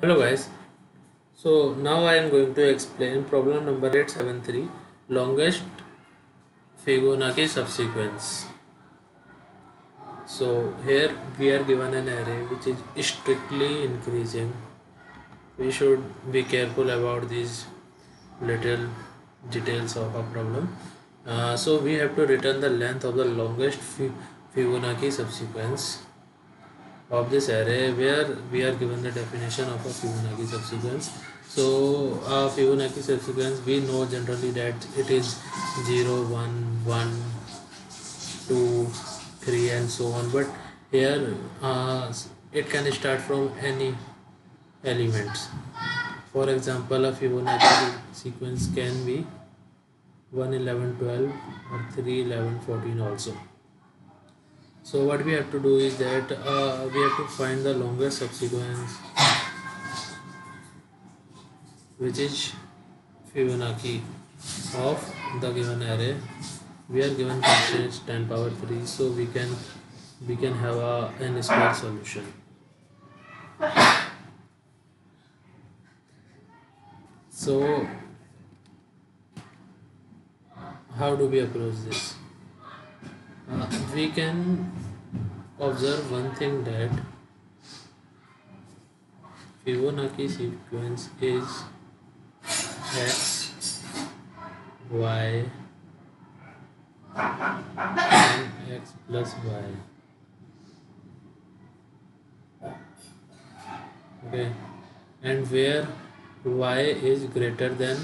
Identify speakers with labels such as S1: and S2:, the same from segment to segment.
S1: Hello guys, so now I am going to explain problem number 873, longest Fibonacci subsequence. So here we are given an array which is strictly increasing. We should be careful about these little details of a problem. So we have to return the length of the longest Fibonacci subsequence of this array, where we are given the definition of a Fibonacci subsequence. So a Fibonacci subsequence, we know generally that it is 0, 1, 1, 2, 3 and so on, but here it can start from any elements. For example, a Fibonacci sequence can be 1, 11, 12 or 3, 11, 14 also. So what we have to do is that we have to find the longest subsequence, which is Fibonacci of the given array. We are given constraints 10 power 3, so we can have a n square solution. So how do we approach this? We can observe one thing, that Fibonacci sequence is x, y and x plus y. Okay, and where y is greater than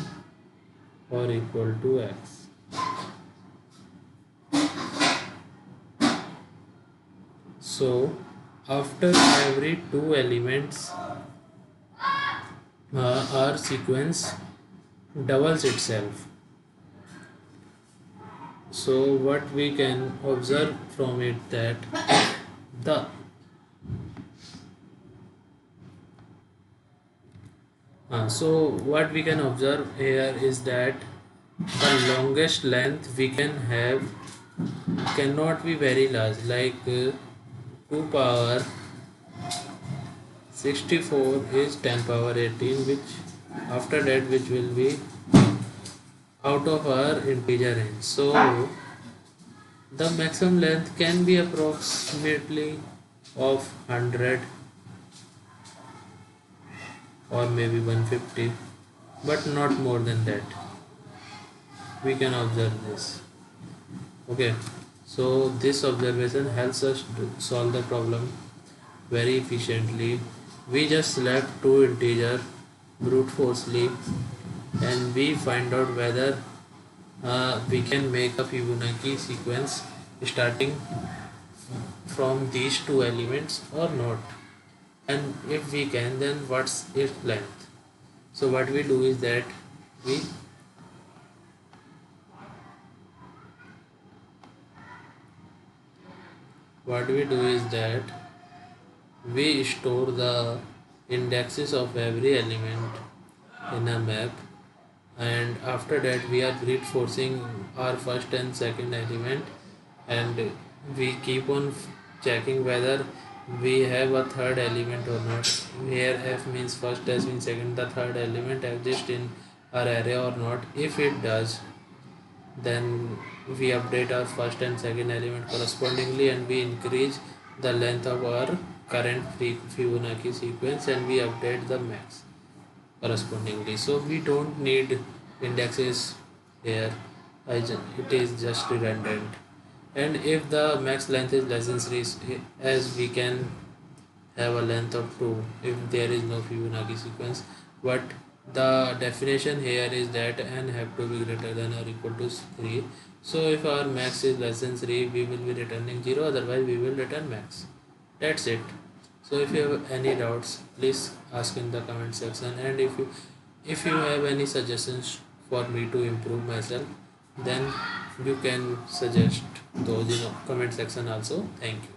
S1: or equal to x. So after every two elements, our sequence doubles itself. So what we can observe from it, that the so what we can observe here is that the longest length we can have cannot be very large, like 2 power 64 is 10 power 18, which after that which will be out of our integer range. So the maximum length can be approximately of 100 or maybe 150, but not more than that. We can observe this. Okay, so this observation helps us to solve the problem very efficiently. We just left two integer brute forcefully, and we find out whether we can make a Fibonacci sequence starting from these two elements or not, and if we can, then what's its length. So what we do is that we store the indexes of every element in a map, and after that we are brute forcing our first and second element, and we keep on checking whether we have a third element or not. Here f means first, s means second, the third element exists in our array or not. If it does, then we update our first and second element correspondingly, and we increase the length of our current Fibonacci sequence, and we update the max correspondingly. So we don't need indexes here, it is just redundant. And if the max length is less than 3, as we can have a length of 2 if there is no Fibonacci sequence, but the definition here is that n have to be greater than or equal to 3. So if our max is less than 3, we will be returning 0, otherwise we will return max. That's it. So if you have any doubts, please ask in the comment section, and if you have any suggestions for me to improve myself, then you can suggest those in the comment section also. Thank you.